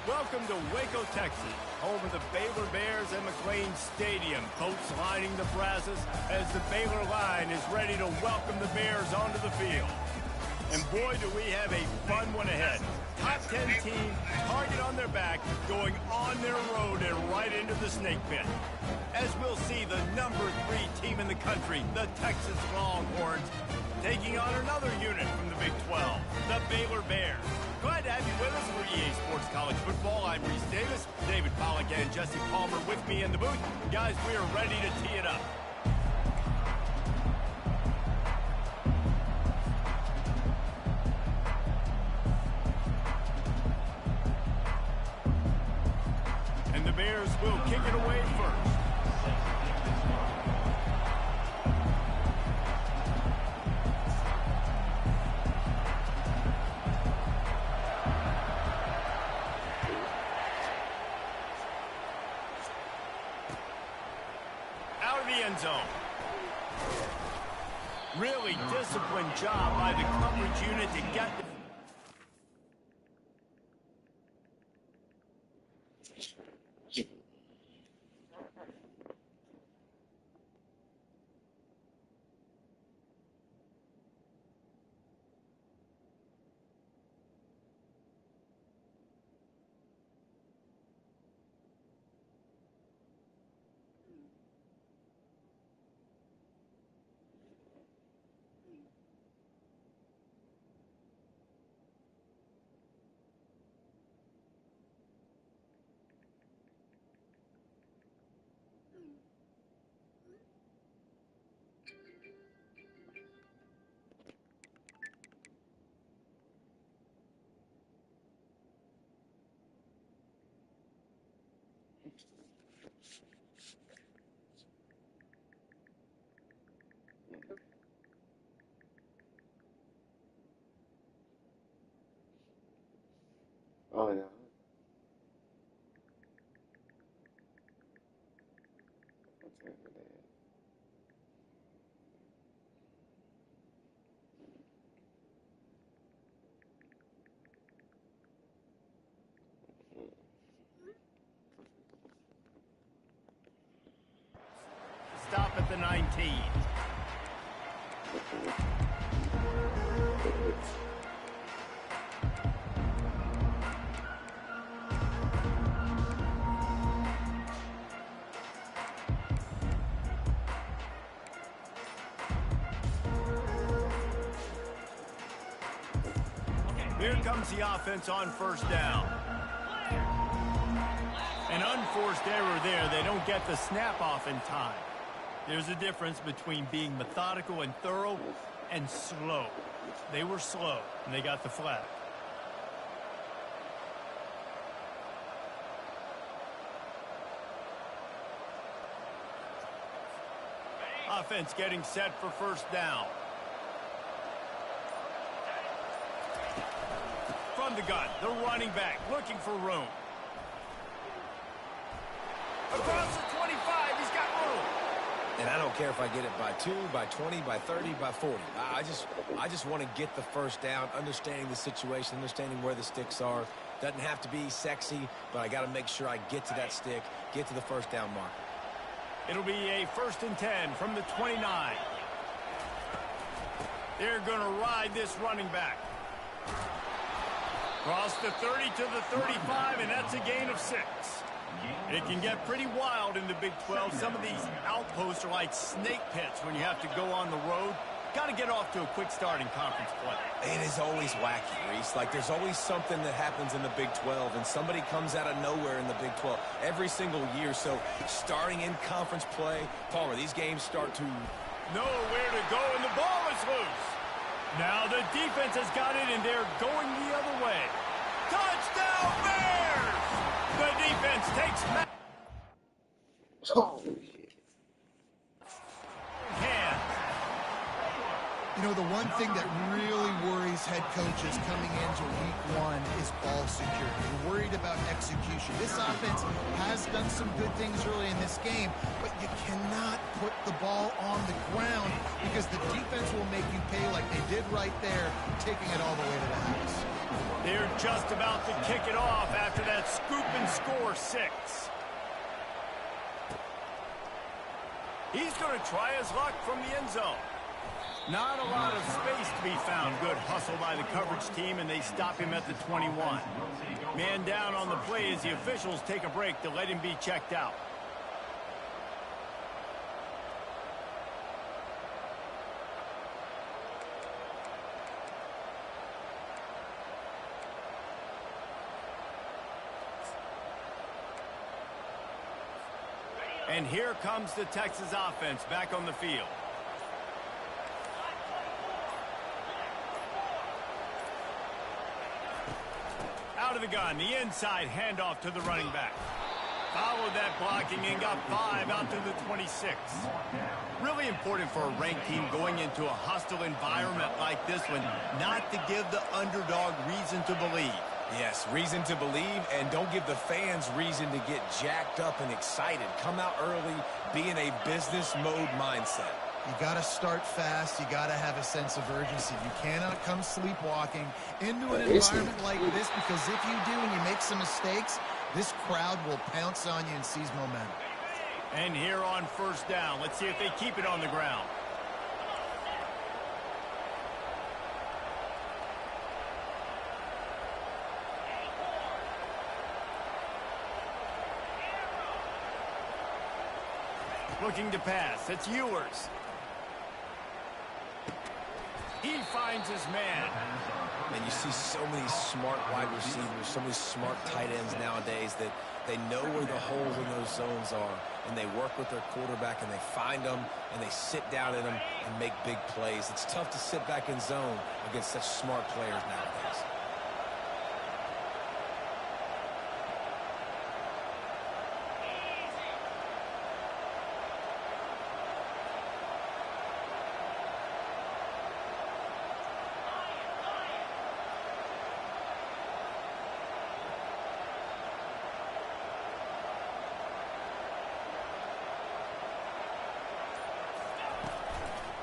Welcome to Waco, Texas, home of the Baylor Bears and McLean Stadium. Boats lining the brazos as the Baylor line is ready to welcome the Bears onto the field. And boy, do we have a fun one ahead. Top 10 team, target on their back, going on their road and right into the snake pit. As we'll see, the number 3 team in the country, the Texas Longhorns, taking on another unit from the Big 12, the Baylor Bears. Glad to have you with us for EA Sports College Football. I'm Reese Davis, David Pollack and Jesse Palmer with me in the booth. Guys, we are ready to tee it up. And the Bears will kick it away first. End zone. Really disciplined job by the coverage unit to get the Oh, yeah. What's happening there? stop at the 19. Here comes the offense on first down. An unforced error there. They don't get the snap off in time. There's a difference between being methodical and thorough and slow. They were slow, and they got the flag. Offense getting set for first down. From the gun, the running back looking for room. Across the 25, he's got room. And I don't care if I get it by 2, by 20, by 30, by 40. I just want to get the first down, understanding the situation, understanding where the sticks are. Doesn't have to be sexy, but I got to make sure I get to that stick, get to the first down mark. It'll be a 1st and 10 from the 29. They're going to ride this running back. Cross the 30 to the 35, and that's a gain of 6. It can get pretty wild in the Big 12. Some of these outposts are like snake pits when you have to go on the road. Got to get off to a quick start in conference play. It is always wacky, Reese. Like, there's always something that happens in the Big 12, and somebody comes out of nowhere in the Big 12 every single year. So, starting in conference play, Palmer, these games start to know where to go, and the ball is loose. Now the defense has got it, and they're going the other way. Touchdown, Bears! The defense takes back. Oh, shit. Hands. You know, the one thing that really worries head coaches coming into week 1 is ball security. You're worried about execution. This offense has done some good things early in this game, but you cannot put the ball on the ground because the defense will make you pay like they did right there, taking it all the way to the house. They're just about to kick it off after that scoop and score 6. He's going to try his luck from the end zone. Not a lot of space to be found. Good hustle by the coverage team, and they stop him at the 21. Man down on the play as the officials take a break to let him be checked out. And here comes the Texas offense back on the field. Out of the gun, the inside handoff to the running back. Followed that blocking and got 5 out to the 26. Really important for a ranked team going into a hostile environment like this one, not to give the underdog reason to believe. Yes, reason to believe, and don't give the fans reason to get jacked up and excited. Come out early, be in a business mode mindset. You got to start fast. You got to have a sense of urgency. You cannot come sleepwalking into an environment like this, because if you do and you make some mistakes, this crowd will pounce on you and seize momentum. And here on first down, let's see if they keep it on the ground. Looking to pass. It's Ewers. He finds his man. And you see so many smart wide receivers, so many smart tight ends nowadays that they know where the holes in those zones are, and they work with their quarterback, and they find them, and they sit down in them and make big plays. It's tough to sit back in zone against such smart players nowadays.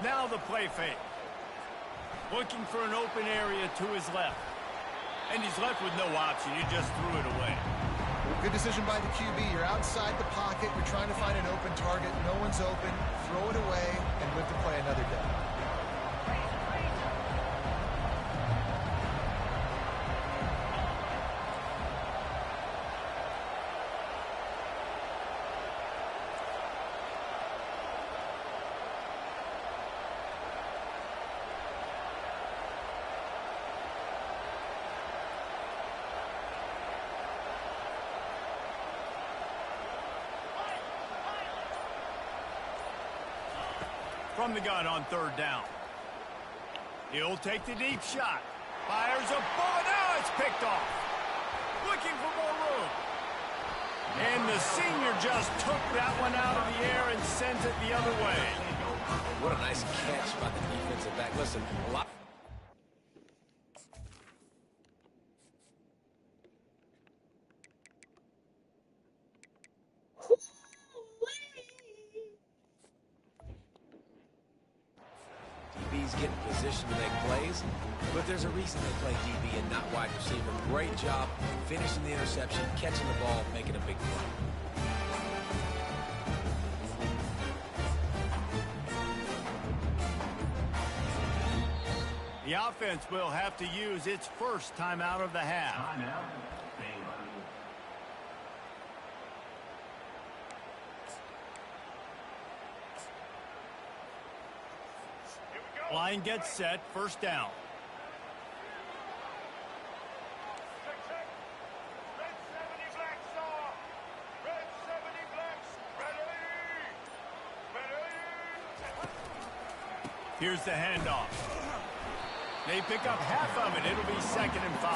Now the play fake. Looking for an open area to his left. And he's left with no option. He just threw it away. Good decision by the QB. You're outside the pocket. You're trying to find an open target. No one's open. Throw it away and live to play another day. From the gun on third down. He'll take the deep shot. Fires a ball. Now it's picked off. Looking for more room. And the senior just took that one out of the air and sends it the other way. What a nice catch by the defensive back. Listen, a lot. DBs get in position to make plays, but there's a reason they play DB and not wide receiver. Great job finishing the interception, catching the ball, making a big play. The offense will have to use its first timeout of the half. Line gets set, first down. Here's the handoff. They pick up half of it. It'll be 2nd and 5.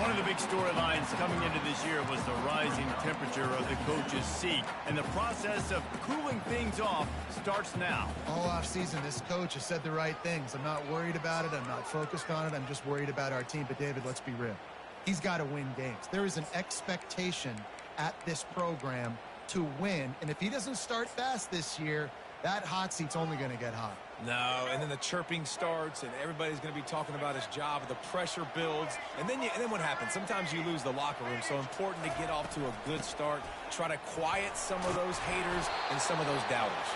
One of the big storylines coming into this year was the rising temperature of the coach's seat. And the process of cooling things off starts now. All offseason, this coach has said the right things. I'm not worried about it. I'm not focused on it. I'm just worried about our team. But, David, let's be real. He's got to win games. There is an expectation at this program to win. And if he doesn't start fast this year, that hot seat's only going to get hot. No, and then the chirping starts, and everybody's going to be talking about his job. The pressure builds, and then what happens? Sometimes you lose the locker room, so important to get off to a good start. Try to quiet some of those haters and some of those doubters.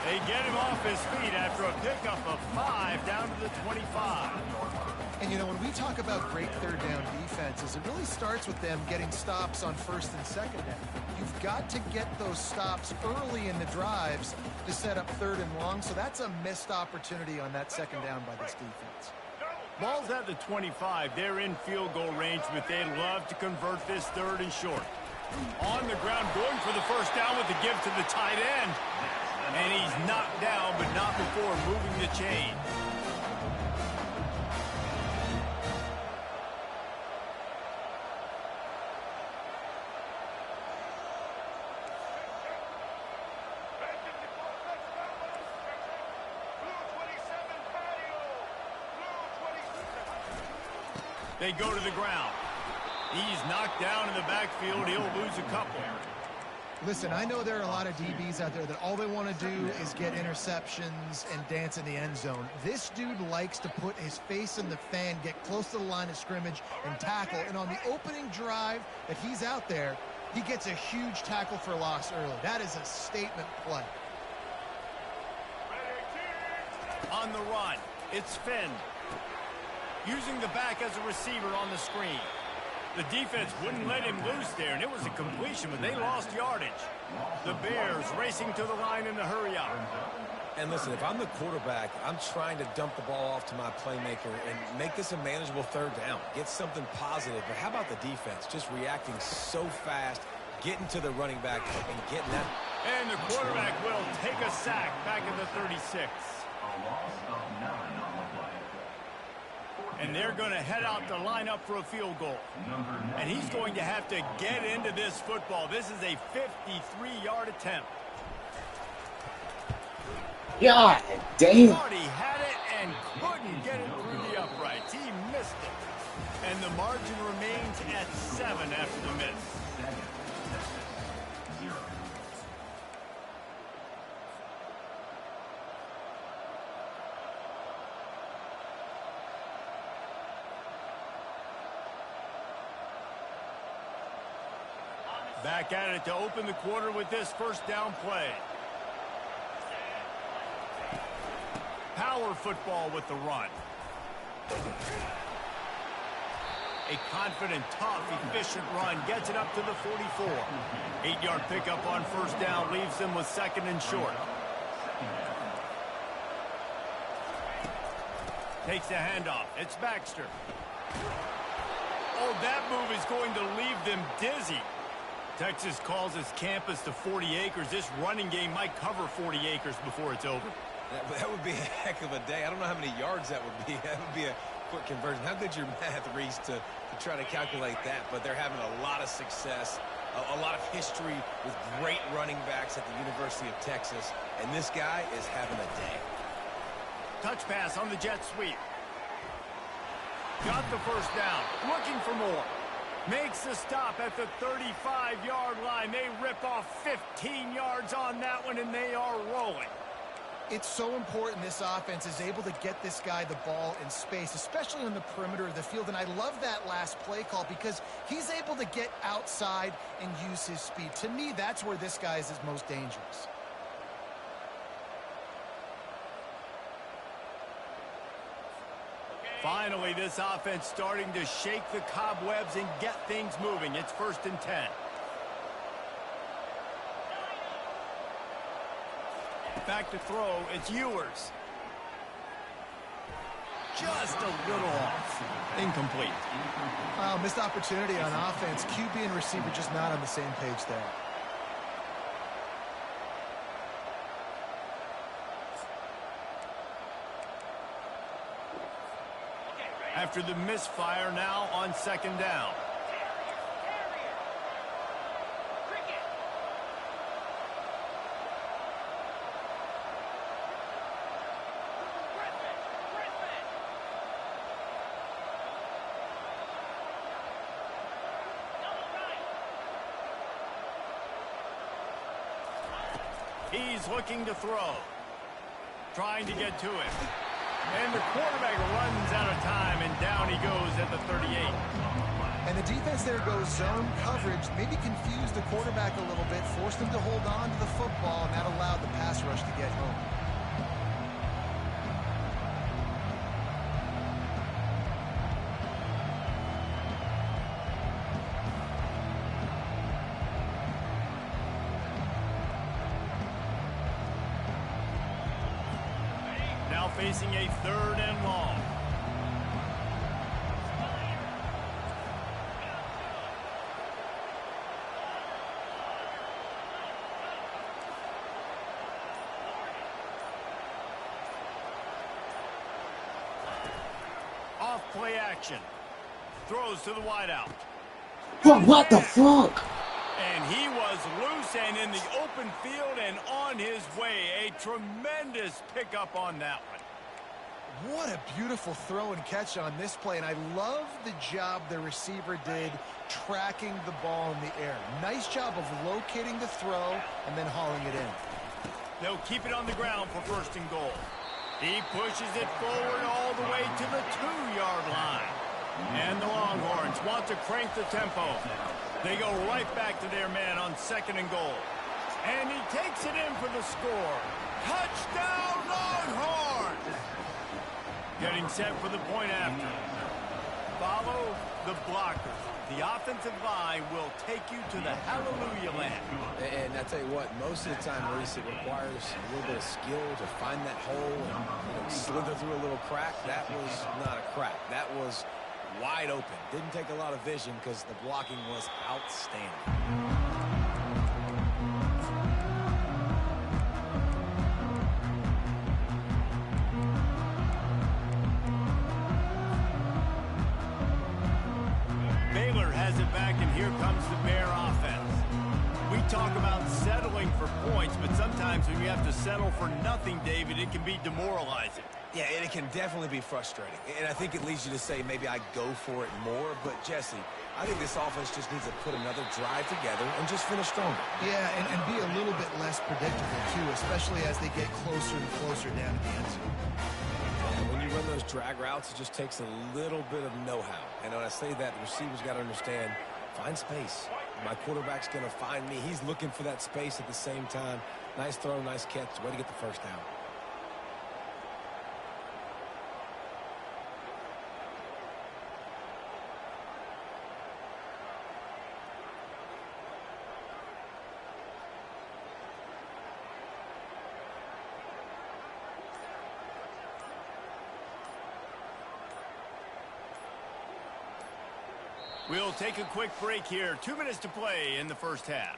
They get him off his feet after a pickup of 5 down to the 25. And, you know, when we talk about great third down defenses, it really starts with them getting stops on first and second down. You've got to get those stops early in the drives to set up third and long, so that's a missed opportunity on that second down by this defense. Ball's at the 25. They're in field goal range, but they'd love to convert this third and short. On the ground, going for the first down with the give to the tight end. And he's knocked down, but not before moving the chain. They go to the ground. He's knocked down in the backfield. He'll lose a couple. Listen, I know there are a lot of DBs out there that all they want to do is get interceptions and dance in the end zone. This dude likes to put his face in the fan, get close to the line of scrimmage, and tackle. And on the opening drive that he's out there, he gets a huge tackle for loss early. That is a statement play. On the run, it's Finn. Using the back as a receiver on the screen. The defense wouldn't let him loose there, and it was a completion, but they lost yardage. The Bears racing to the line in the hurry-up. And listen, if I'm the quarterback, I'm trying to dump the ball off to my playmaker and make this a manageable third down. Get something positive. But how about the defense? Just reacting so fast, getting to the running back and getting that. And the quarterback will take a sack back at the 36. And they're going to head out to line up for a field goal. And he's going to have to get into this football. This is a 53-yard attempt. God damn. Thought he had it and couldn't get it through the uprights. He missed it. And the margin remains at 7 after the miss. Back at it to open the quarter with this first down play. Power football with the run. A confident, tough, efficient run gets it up to the 44. 8-yard pickup on first down leaves them with second and short. Takes the handoff. It's Baxter. Oh, that move is going to leave them dizzy. Texas calls his campus to 40 acres. This running game might cover 40 acres before it's over. That would be a heck of a day. I don't know how many yards that would be. That would be a quick conversion. How good's your math, Reese, to try to calculate that? But they're having a lot of success, a lot of history with great running backs at the University of Texas. And this guy is having a day. Touch pass on the jet sweep. Got the first down. Looking for more. Makes the stop at the 35-yard line. They rip off 15 yards on that one, and they are rolling. It's so important this offense is able to get this guy the ball in space, especially on the perimeter of the field. And I love that last play call because he's able to get outside and use his speed. To me, that's where this guy is his most dangerous. Finally, this offense starting to shake the cobwebs and get things moving. It's 1st and 10. Back to throw. It's Ewers. Just a little off. Incomplete. Wow, missed opportunity on offense. QB and receiver just not on the same page there. After the misfire, now on 2nd down. He's looking to throw. trying to get to him. And the quarterback runs out of time, and down he goes at the 38. And the defense there goes zone coverage, maybe confused the quarterback a little bit, forced him to hold on to the football, and that allowed the pass rush to get home. Now facing a 3rd and long. Off play action. Throws to the wideout. Bro, what the fuck? And he was loose and in the open field and on his way. A tremendous pickup on that one. What a beautiful throw and catch on this play, and I love the job the receiver did tracking the ball in the air. Nice job of locating the throw and then hauling it in. They'll keep it on the ground for 1st and goal. He pushes it forward all the way to the 2-yard line. And the Longhorns want to crank the tempo. They go right back to their man on 2nd and goal. And he takes it in for the score. Touchdown, Longhorns! Getting set for the point after. Follow the blockers. The offensive line will take you to the hallelujah land. And I tell you what, most of the time, Reese, it requires a little bit of skill to find that hole and slither through a little crack. That was not a crack. That was wide open. Didn't take a lot of vision because the blocking was outstanding. And here comes the Bear offense. We talk about settling for points, but sometimes when you have to settle for nothing, David, it can be demoralizing. Yeah, and it can definitely be frustrating. And I think it leads you to say maybe I go for it more. But, Jesse, I think this offense just needs to put another drive together and just finish stronger. Yeah, and be a little bit less predictable, too, especially as they get closer and closer down to the end zone. When you run those drag routes, it just takes a little bit of know-how. And when I say that, the receivers got to understand, find space. My quarterback's going to find me. He's looking for that space at the same time. Nice throw, nice catch. Way to get the 1st down. We'll take a quick break here. 2 minutes to play in the 1st half.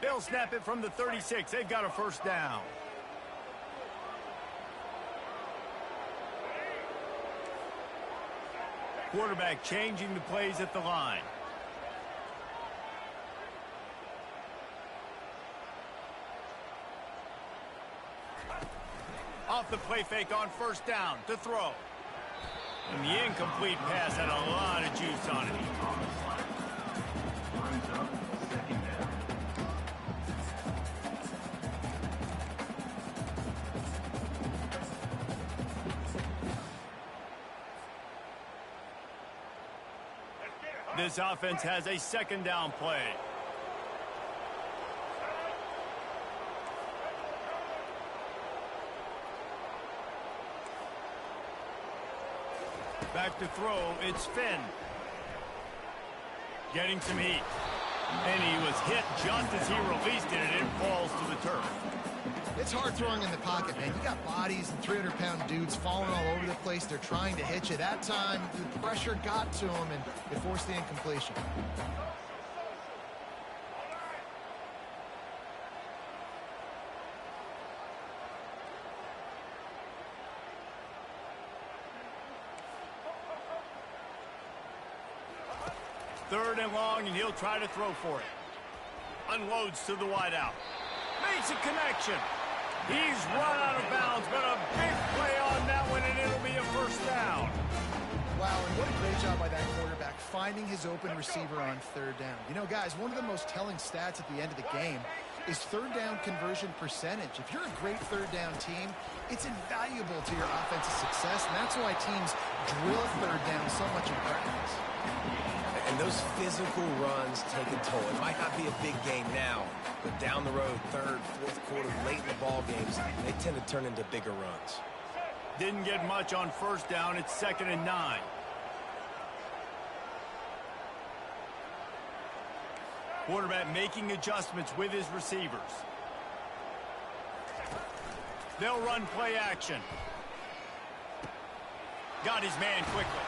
They'll snap it from the 36. They've got a 1st down. Quarterback changing the plays at the line. Off the play fake on 1st down to throw. And the incomplete pass had a lot of juice on it. This offense has a 2nd down play. Back to throw, it's Finn. Getting some heat. And he was hit just as he released it, and it falls to the turf. It's hard throwing in the pocket, man. You got bodies and 300-pound dudes falling all over the place. They're trying to hit you. That time, the pressure got to him, and it forced the incompletion. Third and long, and he'll try to throw for it. Unloads to the wideout. Makes a connection. He's run out of bounds, but a big play on that one, and it'll be a 1st down. Wow, and what a great job by that quarterback, finding his open receiver on 3rd down. You know, guys, one of the most telling stats at the end of the game is third down conversion percentage. If you're a great third down team, it's invaluable to your offensive success, and that's why teams drill third down so much in practice. And those physical runs take a toll. It might not be a big game now, but down the road, third, fourth quarter, late in the ball games, they tend to turn into bigger runs. Didn't get much on first down. It's 2nd and 9. Quarterback making adjustments with his receivers. They'll run play action. Got his man quickly.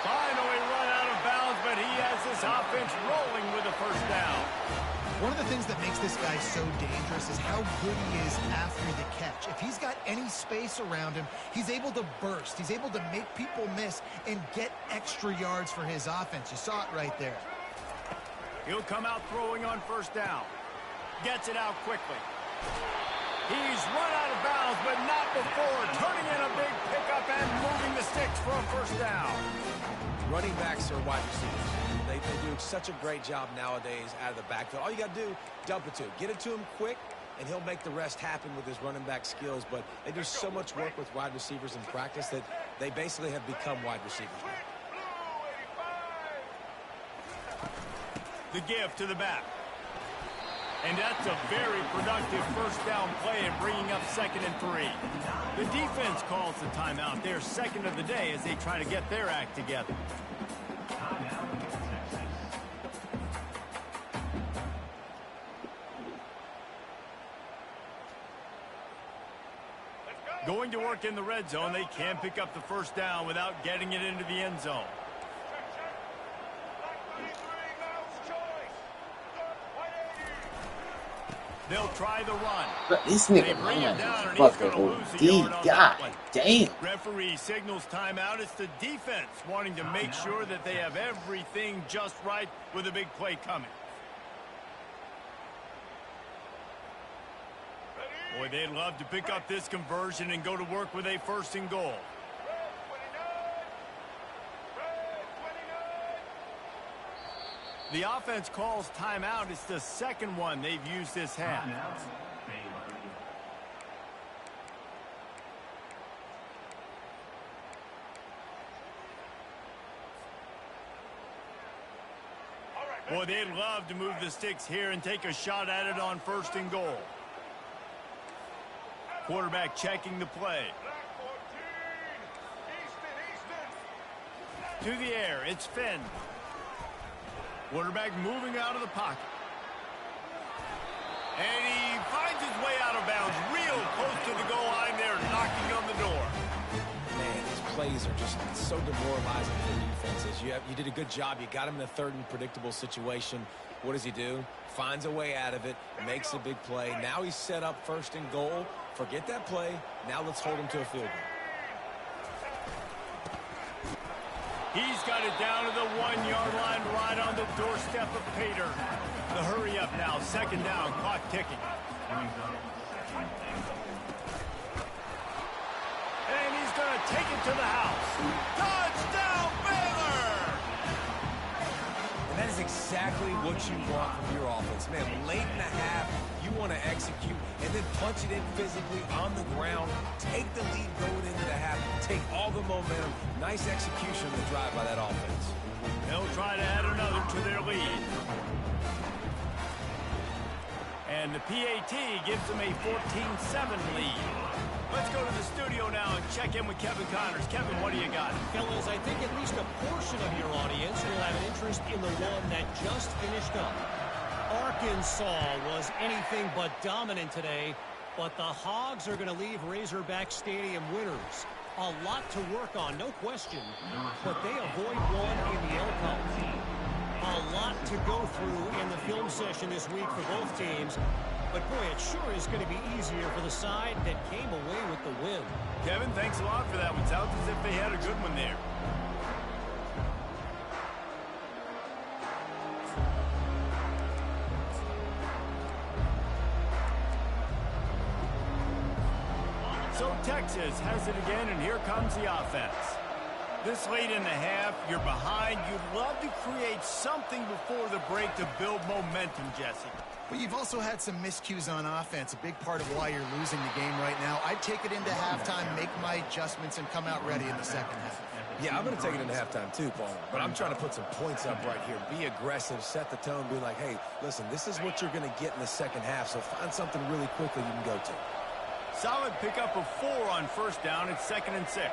Finally run out of bounds, but he has this offense rolling with a first down. One of the things that makes this guy so dangerous is how good he is after the catch. If he's got any space around him, he's able to burst. He's able to make people miss and get extra yards for his offense. You saw it right there. He'll come out throwing on first down. Gets it out quickly. He's run out of bounds, but not before turning in a big pickup and moving the sticks for a first down. Running backs are wide receivers. They do such a great job nowadays out of the backfield. All you got to do, dump it to him. Get it to him quick, and he'll make the rest happen with his running back skills. But they do so much work with wide receivers in practice that they basically have become wide receivers now. The give to the back. And that's a very productive first down play and bringing up 2nd and 3. The defense calls the timeout. Their second of the day as they try to get their act together. Going to work in the red zone. They can pick up the first down without getting it into the end zone. They'll try the run. But this nigga bring him man down, is and he's fucking going to lose the yard OD. on God that one. damn. Referee signals timeout. It's the defense wanting to make sure that they have everything just right with a big play coming. Boy, they'd love to pick up this conversion and go to work with a 1st and goal. The offense calls timeout. It's the second one they've used this half. Boy, they'd love to move the sticks here and take a shot at it on 1st and goal. Quarterback checking the play. To the air, it's Finn. Quarterback moving out of the pocket. And he finds his way out of bounds real close to the goal line there, knocking on the door. Man, these plays are just so demoralizing for defenses. You did a good job. You got him in a third and predictable situation. What does he do? Finds a way out of it, makes a big play. Now he's set up 1st and goal. Forget that play. Now let's hold him to a field goal. He's got it down to the 1-yard line right on the doorstep of Pater. The hurry up now, 2nd down, clock ticking. And he's going to take it to the house. Touchdown, Baylor! And that is exactly what you want from your offense. Man, late in the half, you want to execute and then punch it in physically on the ground. Take the lead going into the half. Take all the momentum. Nice execution on the drive by that offense. They'll try to add another to their lead. And the PAT gives them a 14-7 lead. Let's go to the studio now and check in with Kevin Connors. Kevin, what do you got? Fellas, I think at least a portion of your audience will have an interest in the one that just finished up. Arkansas was anything but dominant today, but the Hogs are going to leave Razorback Stadium winners. A lot to work on, no question, but they avoid one in the Elko. A lot to go through in the film session this week for both teams, but boy, it sure is going to be easier for the side that came away with the win. Kevin, thanks a lot for that one. Sounds as if they had a good one there. So Texas has it again, and here comes the offense. This late in the half, you're behind. You'd love to create something before the break to build momentum, Jesse. But you've also had some miscues on offense, a big part of why you're losing the game right now. I'd take it into halftime, make my adjustments, and come out ready in the second half. Yeah, I'm going to take it into halftime too, Paul. But I'm trying to put some points up right here. Be aggressive, set the tone, be like, hey, listen, this is what you're going to get in the second half, so find something really quickly you can go to. Solid pickup of 4 on first down. It's 2nd and 6.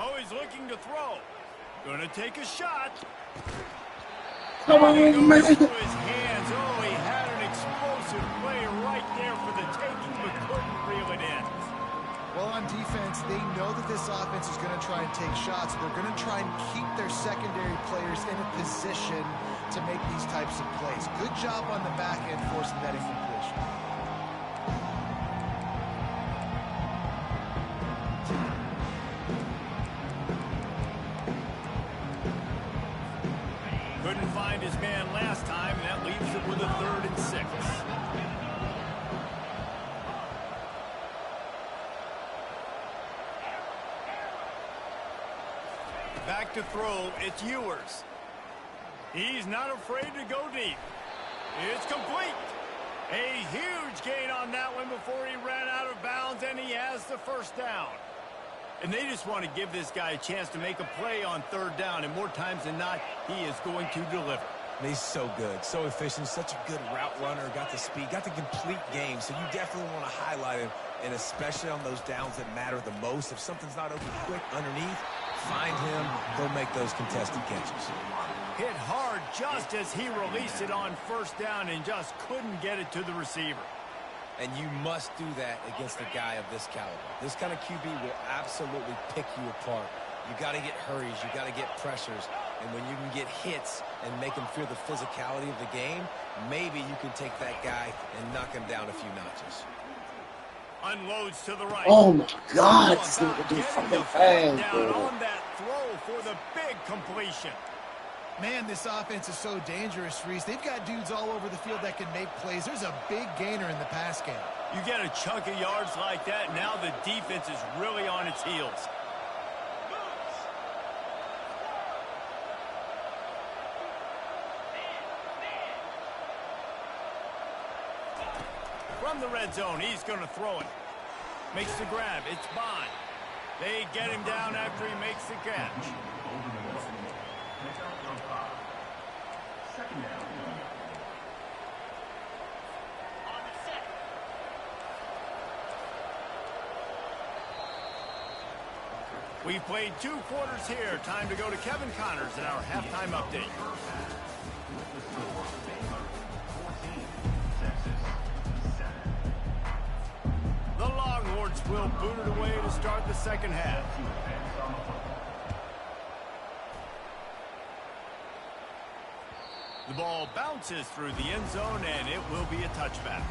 Oh, he's looking to throw. Gonna take a shot. Come on, He goes man. through his hands. Oh, he had an explosive play right there for the taking, but couldn't reel it in. Well, on defense, they know that this offense is going to try and take shots. They're going to try and keep their secondary players in a position to make these types of plays. Good job on the back end forcing that incompletion. Couldn't find his man last time, and that leaves it with a 3rd and 6. Back to throw, it's Ewers. He's not afraid to go deep. It's complete. A huge gain on that one before he ran out of bounds, and he has the first down. And they just want to give this guy a chance to make a play on 3rd down, and more times than not, he is going to deliver. And he's so good, so efficient, such a good route runner, got the speed, got the complete game, so you definitely want to highlight him, and especially on those downs that matter the most. If something's not open quick underneath, find him, go make those contested catches. Hit hard just as he released it on 1st down and just couldn't get it to the receiver. And you must do that against a guy of this caliber. This kind of QB will absolutely pick you apart. You got to get hurries, you got to get pressures, and when you can get hits and make him feel the physicality of the game, maybe you can take that guy and knock him down a few notches. Unloads to the right. Oh my God, this About nigga do getting fucking the foot fast, down bro. on that throw for the big completion. Man, this offense is so dangerous, Reese. They've got dudes all over the field that can make plays. There's a big gainer in the pass game. You get a chunk of yards like that, now the defense is really on its heels. From the red zone, he's going to throw it. Makes the grab. It's Bond. They get him down after he makes the catch. We've played 2 quarters here. Time to go to Kevin Connors in our halftime update. The Longhorns will boot it away to start the second half. The ball bounces through the end zone, and it will be a touchback.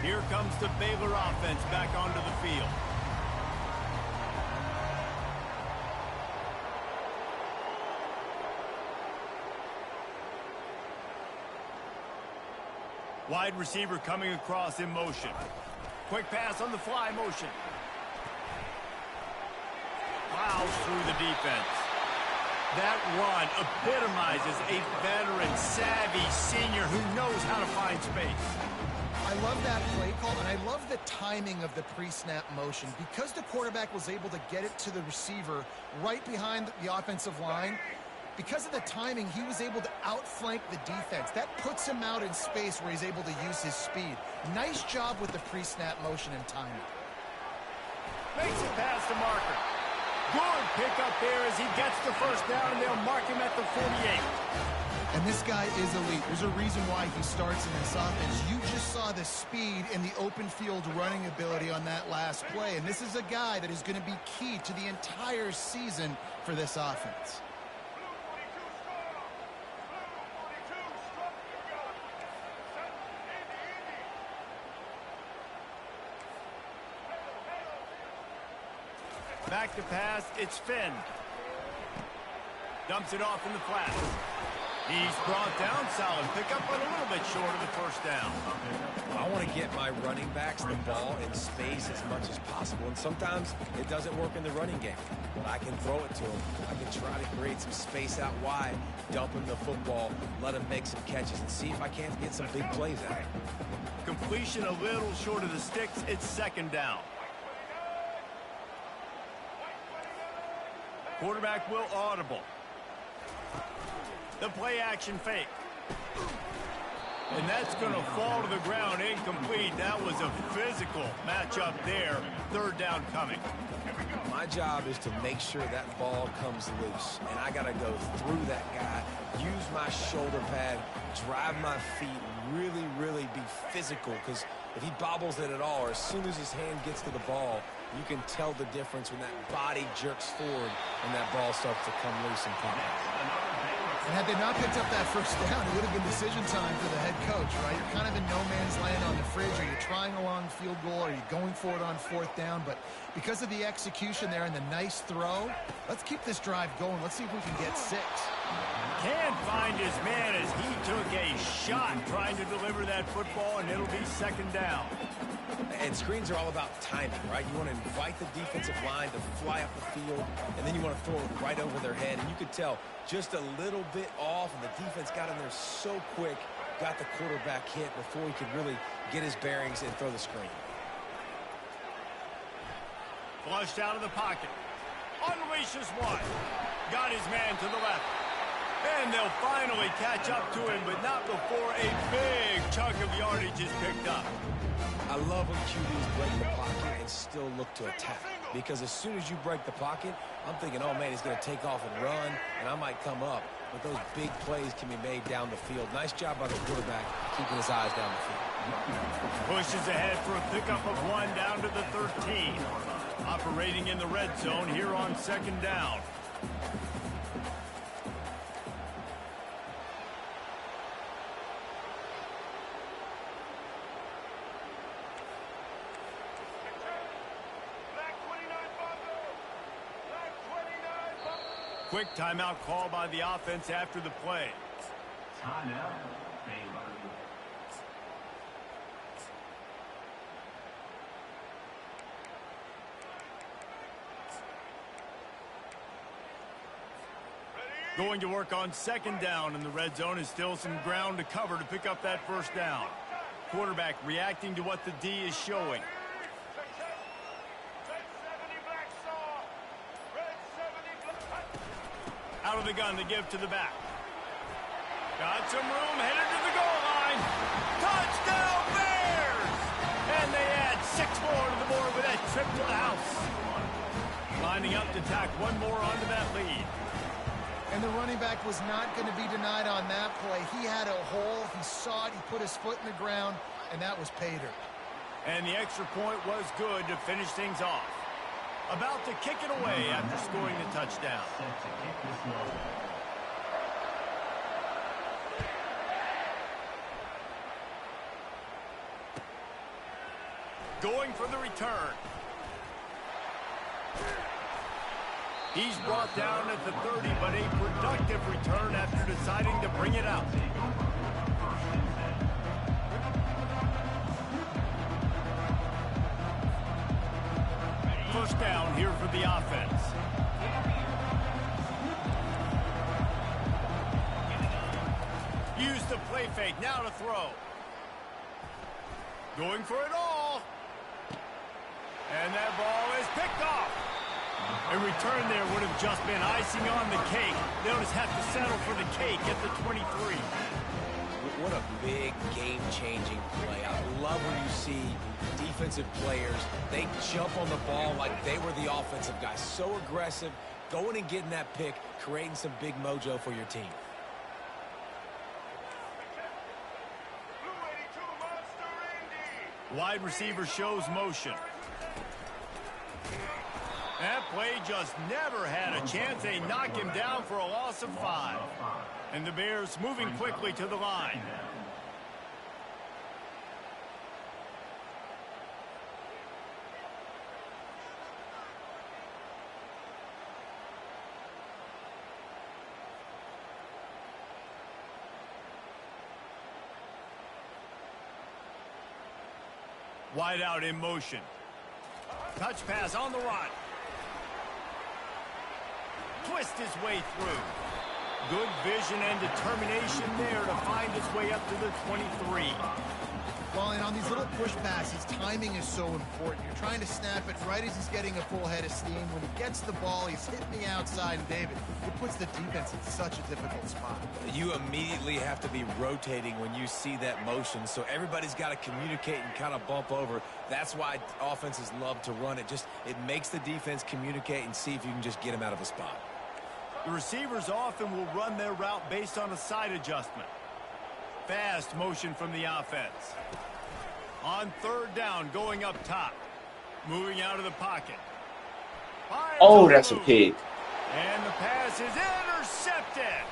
Here comes the Baylor offense back onto the field. Wide receiver coming across in motion. Quick pass on the fly motion. Plows through the defense. That run epitomizes a veteran, savvy senior who knows how to find space. I love that play call, and I love the timing of the pre-snap motion. Because the quarterback was able to get it to the receiver right behind the offensive line, because of the timing, he was able to outflank the defense. That puts him out in space where he's able to use his speed. Nice job with the pre-snap motion and timing. Makes it past the marker. Good pickup there as he gets the first down, and they'll mark him at the 48. And this guy is elite. There's a reason why he starts in this offense. You just saw the speed and the open field running ability on that last play. And this is a guy that is going to be key to the entire season for this offense. Back to pass, it's Finn. Dumps it off in the flat. He's brought down solid pickup, but a little bit short of the first down. I want to get my running backs the ball in space as much as possible, and sometimes it doesn't work in the running game, but I can throw it to him. I can try to create some space out wide, dump him the football, let him make some catches, and see if I can't get some big plays out of it. Completion a little short of the sticks. It's second down. Quarterback will audible. The play action fake. And that's going to fall to the ground incomplete. That was a physical matchup there. Third down coming. My job is to make sure that ball comes loose. And I got to go through that guy, use my shoulder pad, drive my feet, really be physical. Because if he bobbles it at all, or as soon as his hand gets to the ball, you can tell the difference when that body jerks forward and that ball starts to come loose and come out. And had they not picked up that first down, it would have been decision time for the head coach, right? You're kind of in no man's land on the fridge. Are you trying a long field goal? Are you going for it on fourth down? But because of the execution there and the nice throw, let's keep this drive going. Let's see if we can get 6. Can't find his man as he took a shot trying to deliver that football, and it'll be second down. And screens are all about timing, right? You want to invite the defensive line to fly up the field, and then you want to throw it right over their head. And you could tell just a little bit off, and the defense got in there so quick, got the quarterback hit before he could really get his bearings and throw the screen. Flushed out of the pocket. Unleashes one. Got his man to the left. And they'll finally catch up to him, but not before a big chunk of yardage is picked up. I love when QBs break the pocket and still look to attack. Because as soon as you break the pocket, I'm thinking, oh, man, he's going to take off and run, and I might come up. But those big plays can be made down the field. Nice job by the quarterback keeping his eyes down the field. Pushes ahead for a pickup of 1 down to the 13. Operating in the red zone here on second down. Quick timeout call by the offense after the play. Timeout. Going to work on second down in the red zone is still some ground to cover to pick up that first down. Quarterback reacting to what the D is showing. Out of the gun, the give to the back. Got some room, headed to the goal line. Touchdown, Bears! And they add 6 more to the board with that trip to the house. Lining up to tack one more onto that lead. And the running back was not going to be denied on that play. He had a hole, he saw it, he put his foot in the ground, and that was pay dirt. And the extra point was good to finish things off. About to kick it away after scoring the touchdown. Going for the return. He's brought down at the 30, but a productive return after deciding to bring it out. First down here for the offense. Use the play fake, now to throw. Going for it all. And that ball is picked off. A return there would have just been icing on the cake. They'll just have to settle for the cake at the 23. What a big game-changing play. I love when you see defensive players, they jump on the ball like they were the offensive guys. So aggressive, going and getting that pick, creating some big mojo for your team. Wide receiver shows motion. That play just never had a chance. They knock him down for a loss of 5. And the Bears moving quickly to the line. Wide out in motion. Touch pass on the run. Twist his way through. Good vision and determination there to find his way up to the 23. Well, and on these little push passes, timing is so important. You're trying to snap it right as he's getting a full head of steam. When he gets the ball, he's hitting the outside, and David, it puts the defense in such a difficult spot. You immediately have to be rotating when you see that motion, so everybody's got to communicate and kind of bump over. That's why offenses love to run it. It makes the defense communicate and see if you can just get him out of a spot. The receivers often will run their route based on a side adjustment. Fast motion from the offense. On third down, going up top. Moving out of the pocket. Oh, that's a pig. And the pass is intercepted.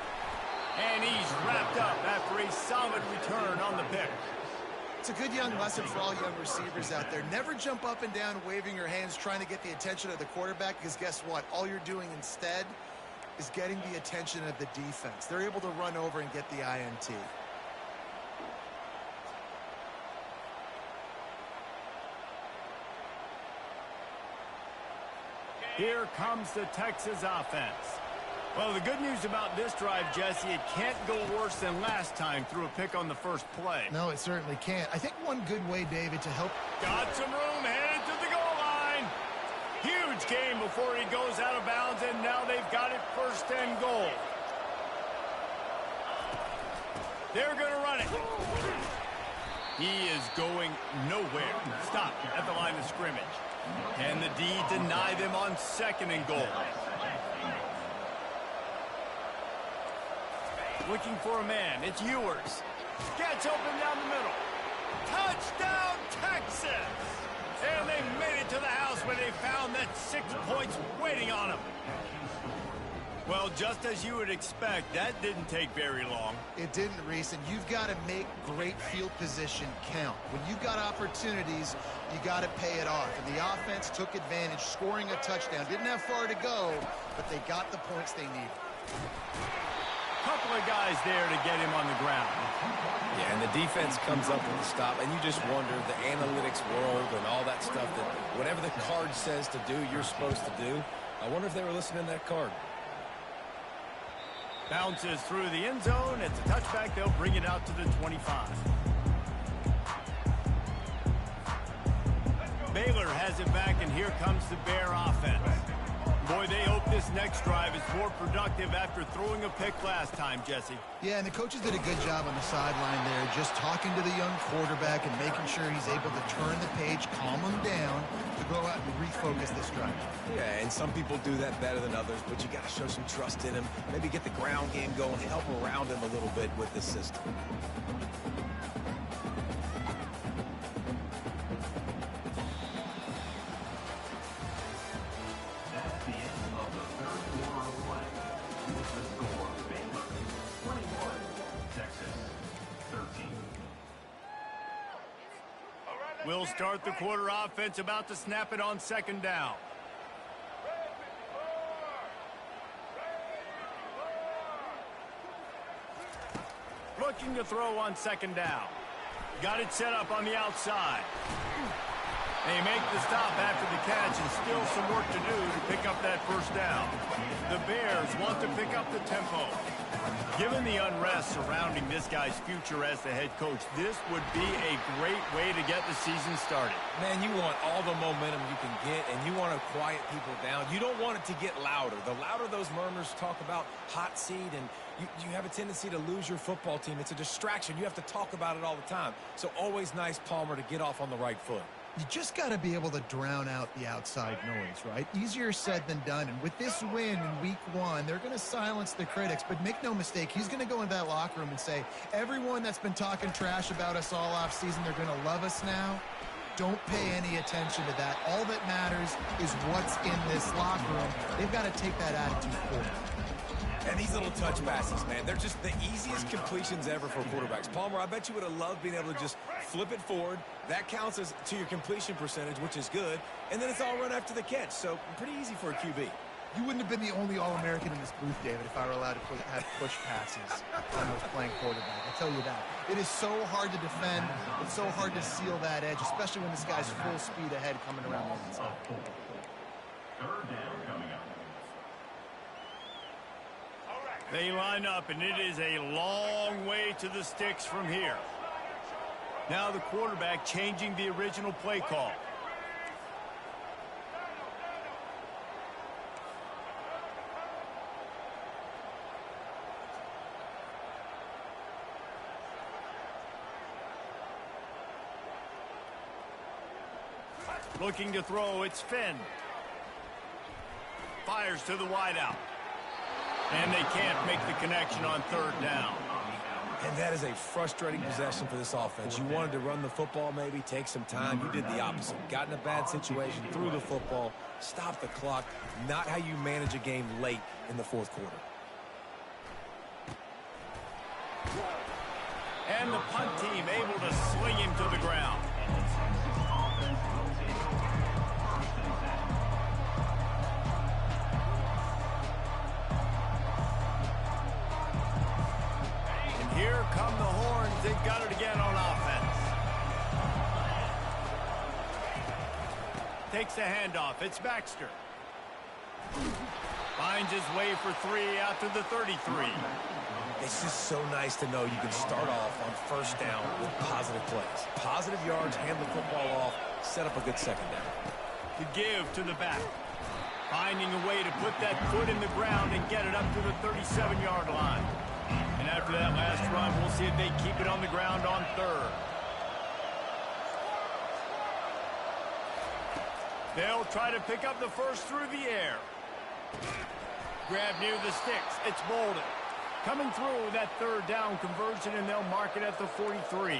And he's wrapped up after a solid return on the pick. It's a good young lesson for all young receivers out there. Never jump up and down waving your hands trying to get the attention of the quarterback, because guess what? All you're doing instead is getting the attention of the defense. They're able to run over and get the INT. Here comes the Texas offense. Well, the good news about this drive, Jesse, it can't go worse than last time through a pick on the first play. No, it certainly can't. I think one good way, David, to help... Got some room, headed to the goal line. Huge game before he goes out of bounds, and now they've got it first and goal. They're going to run it. He is going nowhere. Stop at the line of scrimmage. And the D deny them on second and goal. Looking for a man. It's Ewers. Gets open down the middle. Touchdown, Texas! And they made it to the house when they found that 6 points waiting on them. Well, just as you would expect, that didn't take very long. It didn't, Reese, and you've got to make great field position count. When you've got opportunities, you got to pay it off. And the offense took advantage, scoring a touchdown. Didn't have far to go, but they got the points they needed. Couple of guys there to get him on the ground. Yeah, and the defense comes up with a stop, and you just wonder, the analytics world and all that stuff, that whatever the card says to do, you're supposed to do. I wonder if they were listening to that card. Bounces through the end zone. It's a touchback. They'll bring it out to the 25. Baylor has it back, and here comes the Bear offense. Boy, they hope this next drive is more productive after throwing a pick last time, Jesse. Yeah, and the coaches did a good job on the sideline there, just talking to the young quarterback and making sure he's able to turn the page, calm him down, to go out and refocus this drive. Yeah, and some people do that better than others, but you got to show some trust in him. Maybe get the ground game going, help around him a little bit with this system. We'll start the quarter offense, about to snap it on second down. Looking to throw on second down. Got it set up on the outside. They make the stop after the catch, and still some work to do to pick up that first down. The Bears want to pick up the tempo. Given the unrest surrounding this guy's future as the head coach, this would be a great way to get the season started. Man, you want all the momentum you can get, and you want to quiet people down. You don't want it to get louder. The louder those murmurs talk about hot seat, and you have a tendency to lose your football team. It's a distraction. You have to talk about it all the time. So always nice, Palmer, to get off on the right foot. You just got to be able to drown out the outside noise, right? Easier said than done. And with this win in week one, they're going to silence the critics. But make no mistake, he's going to go into that locker room and say, everyone that's been talking trash about us all off season, they're going to love us now. Don't pay any attention to that. All that matters is what's in this locker room. They've got to take that attitude forward. And these little touch passes, man, they're just the easiest completions ever for quarterbacks. Palmer, I bet you would have loved being able to just flip it forward. That counts as to your completion percentage, which is good. And then it's all run after the catch, so pretty easy for a QB. You wouldn't have been the only All-American in this booth, David, if I were allowed to have push passes when I was playing quarterback. I tell you that. It is so hard to defend. It's so hard to seal that edge, especially when this guy's full speed ahead coming around the inside. Third down coming up. They line up, and it is a long way to the sticks from here. Now the quarterback changing the original play call. Looking to throw, it's Finn. Fires to the wideout. And they can't make the connection on third down. And that is a frustrating possession for this offense. You wanted to run the football, maybe take some time. You did the opposite. Got in a bad situation, threw the football, stopped the clock. Not how you manage a game late in the fourth quarter. And the punt team able to sling him to the ground. Here come the horns. They've got it again on offense. Takes the handoff. It's Baxter. Finds his way for 3 out to the 33. It's just so nice to know you can start off on first down with positive plays. Positive yards, hand the football off, set up a good second down. To give to the back. Finding a way to put that foot in the ground and get it up to the 37-yard line. And after that last run, we'll see if they keep it on the ground on third. They'll try to pick up the first through the air. Grab near the sticks. It's Bolden. Coming through that third down conversion, and they'll mark it at the 43.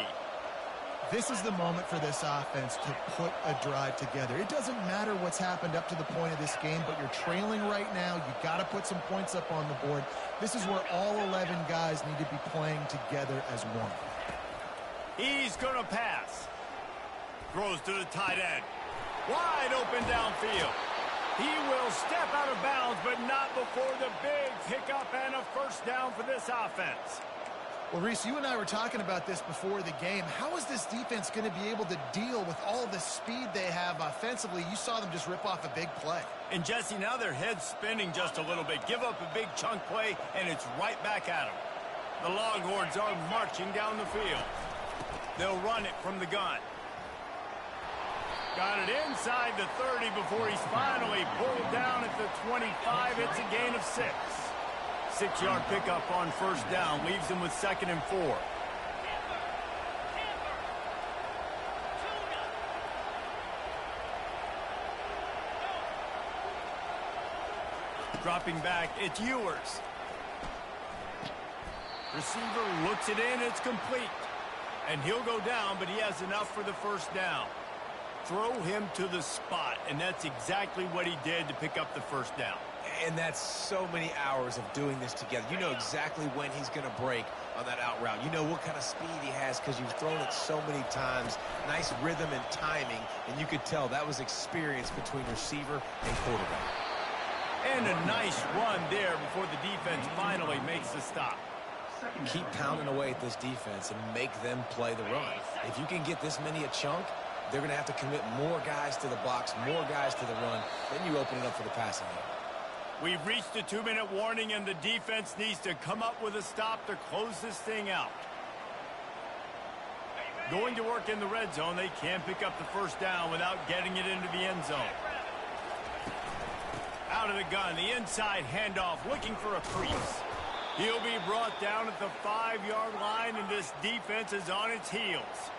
This is the moment for this offense to put a drive together. It doesn't matter what's happened up to the point of this game, but you're trailing right now. You got to put some points up on the board. This is where all 11 guys need to be playing together as one. He's going to pass. Throws to the tight end. Wide open downfield. He will step out of bounds, but not before the big pickup and a first down for this offense. Well, Reese, you and I were talking about this before the game. How is this defense going to be able to deal with all the speed they have offensively? You saw them just rip off a big play. And, Jesse, now their head's spinning just a little bit. Give up a big chunk play, and it's right back at them. The Longhorns are marching down the field. They'll run it from the gun. Got it inside the 30 before he's finally pulled down at the 25. It's a gain of 6. 6-yard pickup on first down leaves him with 2nd and 4. Dropping back, it's Ewers. Receiver looks it in, it's complete. And he'll go down, but he has enough for the first down. Throw him to the spot, and that's exactly what he did to pick up the first down. And that's so many hours of doing this together. You know exactly when he's going to break on that out route. You know what kind of speed he has because you've thrown it so many times. Nice rhythm and timing, and you could tell that was experience between receiver and quarterback. And a nice run there before the defense finally makes the stop. Keep pounding away at this defense and make them play the run. If you can get this many a chunk, they're going to have to commit more guys to the box, more guys to the run. Then you open it up for the passing game. We've reached the 2-minute warning, and the defense needs to come up with a stop to close this thing out. Going to work in the red zone, they can't pick up the first down without getting it into the end zone. Out of the gun, the inside handoff, looking for a crease. He'll be brought down at the 5-yard line, and this defense is on its heels.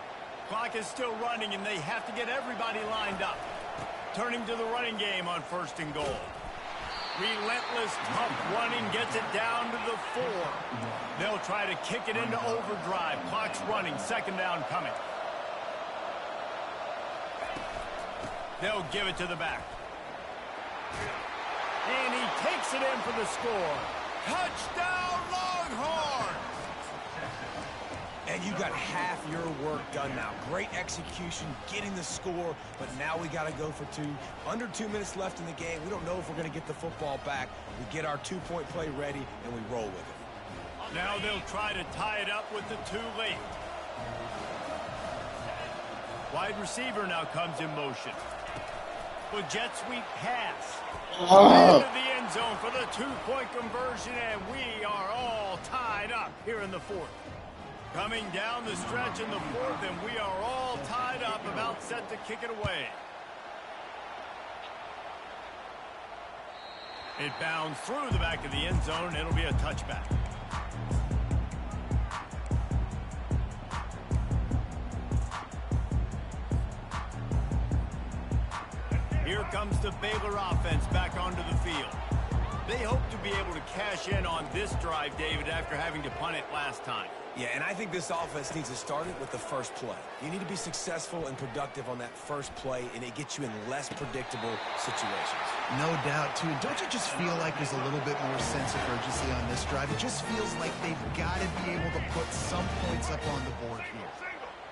Clock is still running, and they have to get everybody lined up. Turning to the running game on 1st and goal. Relentless, tough running gets it down to the 4. They'll try to kick it into overdrive. Clock's running, 2nd down coming. They'll give it to the back. And he takes it in for the score. Touchdown, Longhorns! Man, you got half your work done now. Great execution, getting the score, but now we got to go for two. Under 2 minutes left in the game. We don't know if we're going to get the football back. We get our two-point play ready, and we roll with it. Now they'll try to tie it up with the two late. Wide receiver now comes in motion. The jet sweep pass. Into the end zone for the two-point conversion, and we are all tied up here in the fourth. Coming down the stretch in the fourth, and we are all tied up, about set to kick it away. It bounds through the back of the end zone. It'll be a touchback. Here comes the Baylor offense back onto the field. They hope to be able to cash in on this drive, David, after having to punt it last time. Yeah, and I think this offense needs to start it with the first play. You need to be successful and productive on that first play, and it gets you in less predictable situations. No doubt, too. Don't you just feel like there's a little bit more sense of urgency on this drive? It just feels like they've got to be able to put some points up on the board here.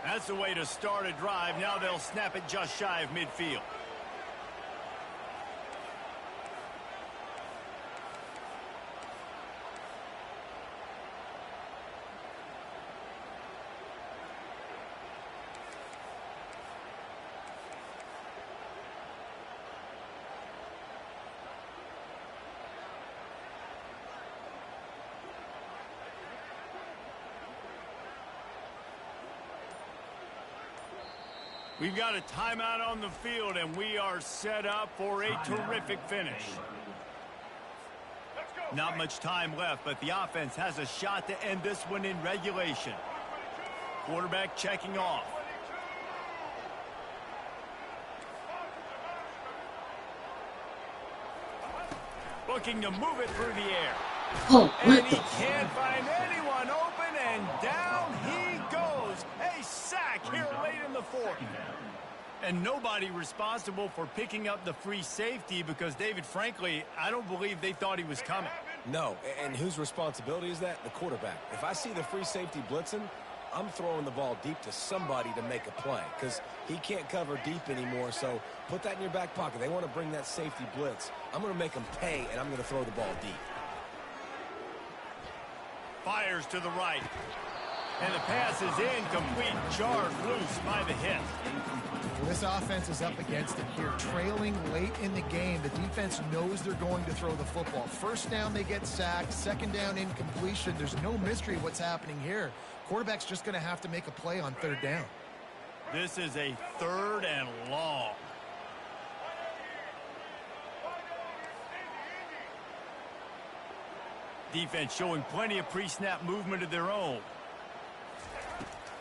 That's the way to start a drive. Now they'll snap it just shy of midfield. We've got a timeout on the field, and we are set up for a terrific finish. Not much time left, but the offense has a shot to end this one in regulation. Quarterback checking off. Looking to move it through the air. And he can't find anyone open, and down he goes. A sack here late in the fourth. And nobody responsible for picking up the free safety because, David, frankly, I don't believe they thought he was coming. No, and whose responsibility is that? The quarterback. If I see the free safety blitzing, I'm throwing the ball deep to somebody to make a play because he can't cover deep anymore, so put that in your back pocket. They want to bring that safety blitz. I'm going to make them pay, and I'm going to throw the ball deep. Fires to the right. And the pass is incomplete, jarred loose by the hit. Well, this offense is up against it here. Trailing late in the game, the defense knows they're going to throw the football. First down, they get sacked. Second down, incompletion. There's no mystery what's happening here. Quarterback's just going to have to make a play on third down. This is a 3rd and long. Defense showing plenty of pre-snap movement of their own.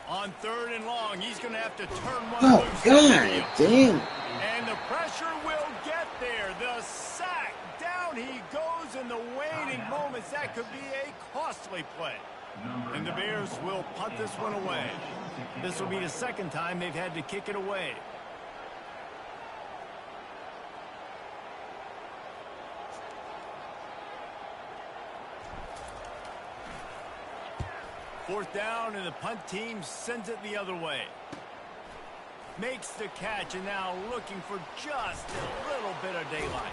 On 3rd and long, he's going to have to turn one loose. God damn. And the pressure will get there. The sack. Down he goes in the waning moments. That could be a costly play. And the Bears will punt this one away. This will be the second time they've had to kick it away. Fourth down, and the punt team sends it the other way. Makes the catch, and now looking for just a little bit of daylight.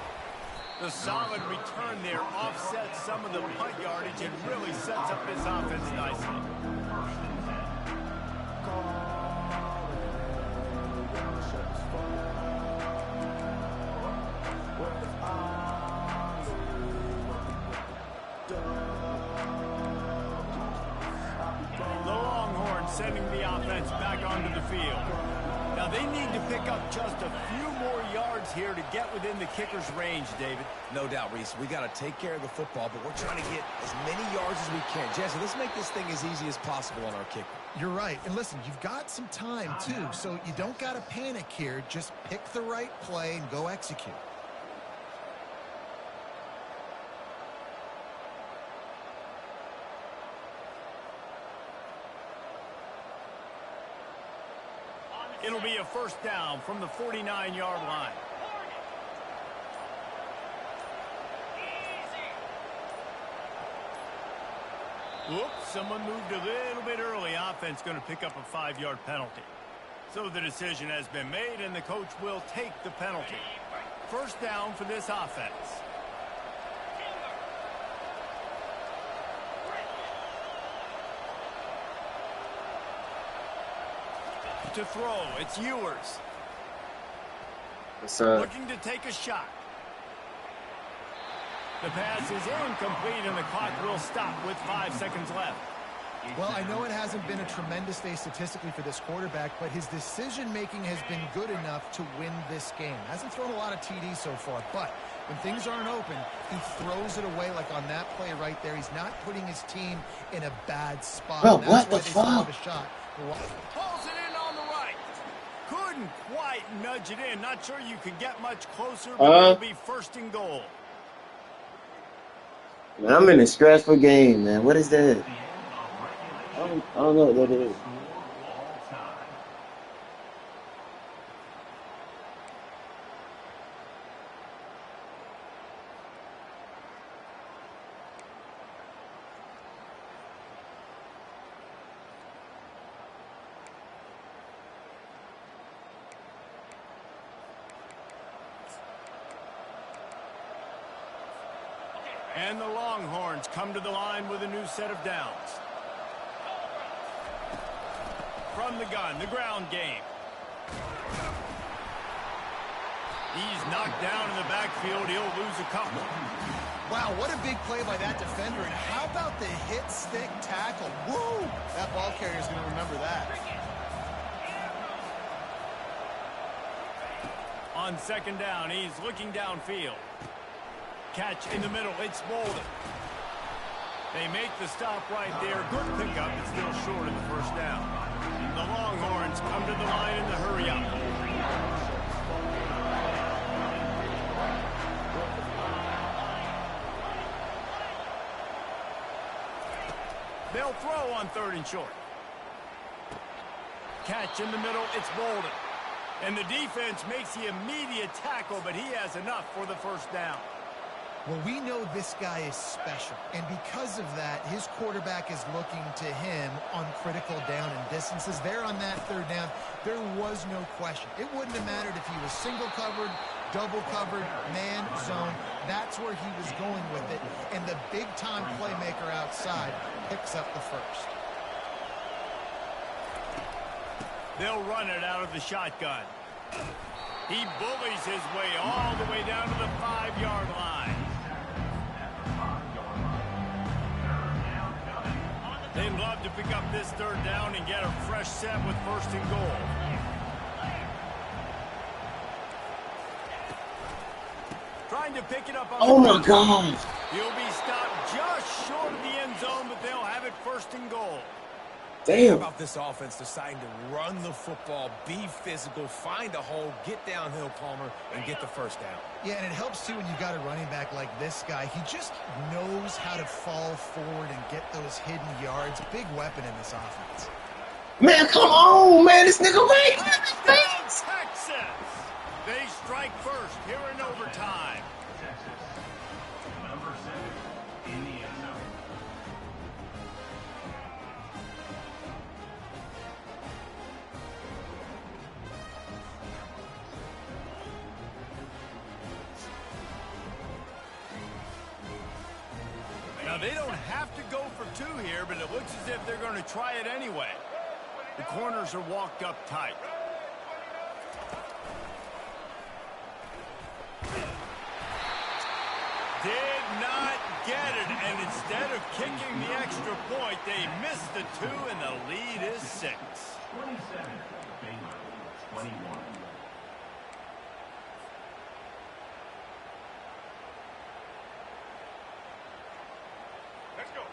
The solid return there offsets some of the punt yardage and really sets up this offense nicely. Sending the offense back onto the field. Now they need to pick up just a few more yards here to get within the kicker's range, David. No doubt, Reese. We got to take care of the football, but we're trying to get as many yards as we can. Jesse, let's make this thing as easy as possible on our kicker. You're right. And listen, you've got some time, too, so you don't got to panic here. Just pick the right play and go execute. It'll be a first down from the 49-yard line. Whoops, someone moved a little bit early. Offense going to pick up a 5-yard penalty. So the decision has been made, and the coach will take the penalty. First down for this offense. To throw, it's Ewers. Looking to take a shot. The pass is incomplete, and the clock will stop with 5 seconds left. Well, I know it hasn't been a tremendous day statistically for this quarterback, but his decision-making has been good enough to win this game. Hasn't thrown a lot of TDs so far, but when things aren't open, he throws it away like on that play right there. He's not putting his team in a bad spot. Bro, That's what the why they still have fuck? a shot. Pulls it in on the right. Couldn't quite nudge it in. Not sure you could get much closer, but it'll be first and goal. Man, I'm in a stressful game, man. What is that? I don't know what that is. And the Longhorns come to the line with a new set of downs. From the gun, the ground game. He's knocked down in the backfield. He'll lose a couple. Wow, what a big play by that defender. And how about the hit stick tackle? Woo! That ball carrier's going to remember that. On second down, he's looking downfield. Catch in the middle. It's Bolden. They make the stop right there. Good pickup. It's still short of the first down. The Longhorns come to the line in the hurry-up. They'll throw on third and short. Catch in the middle. It's Bolden. And the defense makes the immediate tackle, but he has enough for the first down. Well, we know this guy is special, and because of that, his quarterback is looking to him on critical down and distances. There on that third down, there was no question. It wouldn't have mattered if he was single covered, double covered, man, zone. That's where he was going with it, and the big-time playmaker outside picks up the first. They'll run it out of the shotgun. He bullies his way all the way down to the 5-yard line. They'd love to pick up this third down and get a fresh set with first and goal. Trying to pick it up on Oh my God. He'll be stopped just short of the end zone, but they'll have it first and goal. How Damn. about this offense deciding to run the football, be physical, find a hole, get downhill, Palmer, and get the first down? Yeah, and it helps, too, when you've got a running back like this guy. He just knows how to fall forward and get those hidden yards. Big weapon in this offense. Man, come on, man. This nigga right. Touchdown, Texas! They strike first here in overtime. Texas, number 7 in the end zone. Now, they don't have to go for 2 here, but it looks as if they're going to try it anyway. The corners are walked up tight. Did not get it, and instead of kicking the extra point, they missed the 2, and the lead is 6. 27, Baylor, 21.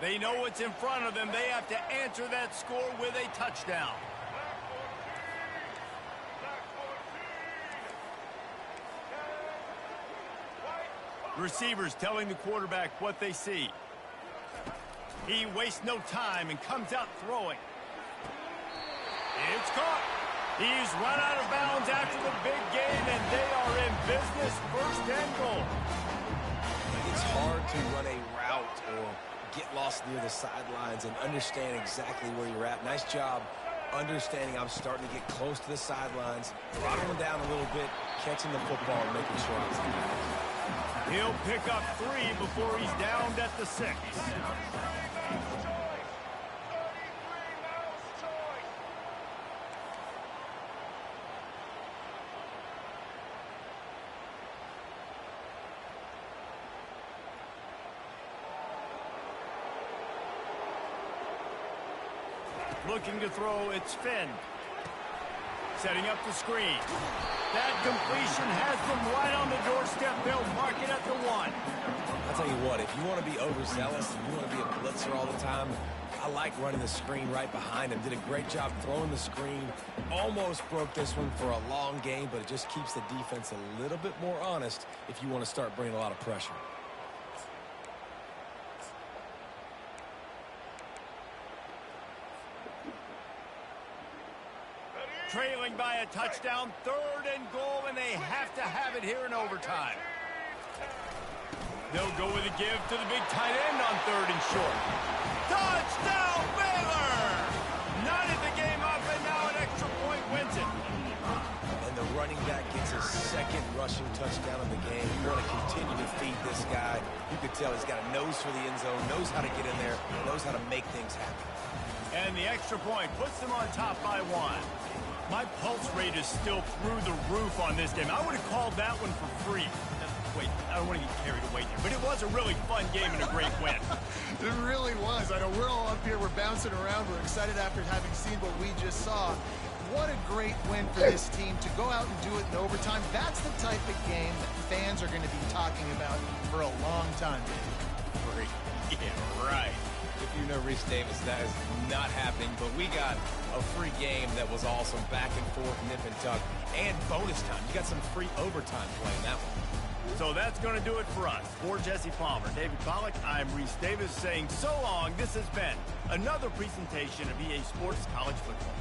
They know what's in front of them. They have to answer that score with a touchdown. Receivers telling the quarterback what they see. He wastes no time and comes out throwing. It's caught. He's run out of bounds after the big gain, and they are in business, first and goal. It's hard to run a route or get lost near the sidelines and understand exactly where you're at. Nice job understanding I'm starting to get close to the sidelines, throttling down a little bit, catching the football and making sure I'm safe. He'll pick up 3 before he's downed at the 6. Looking to throw, it's Finn. Setting up the screen. That completion has them right on the doorstep. They'll mark it at the 1. I'll tell you what, if you want to be overzealous and you want to be a blitzer all the time, I like running the screen right behind him. Did a great job throwing the screen. Almost broke this one for a long game, but it just keeps the defense a little bit more honest if you want to start bringing a lot of pressure. Trailing by a touchdown, 3rd and goal, and they have to have it here in overtime. They'll go with a give to the big tight end on 3rd and short. Touchdown, Baylor! 9 at the game up, and now an extra point wins it. And the running back gets his 2nd rushing touchdown of the game. You want to continue to feed this guy. You could tell he's got a nose for the end zone, knows how to get in there, knows how to make things happen. And the extra point puts them on top by 1. My pulse rate is still through the roof on this game. I would have called that one for free. Wait, I don't want to get carried away here, but it was a really fun game and a great win. It really was. I know we're all up here, we're bouncing around, we're excited after having seen what we just saw. What a great win for this team to go out and do it in overtime. That's the type of game that fans are going to be talking about for a long time. Great. Yeah, right. If you know Reese Davis, that is not happening, but we got a free game that was awesome, back and forth, nip and tuck, and bonus time. You got some free overtime play in that one. So that's going to do it for us. For Jesse Palmer, David Pollack, I'm Reese Davis saying so long. This has been another presentation of EA Sports College Football.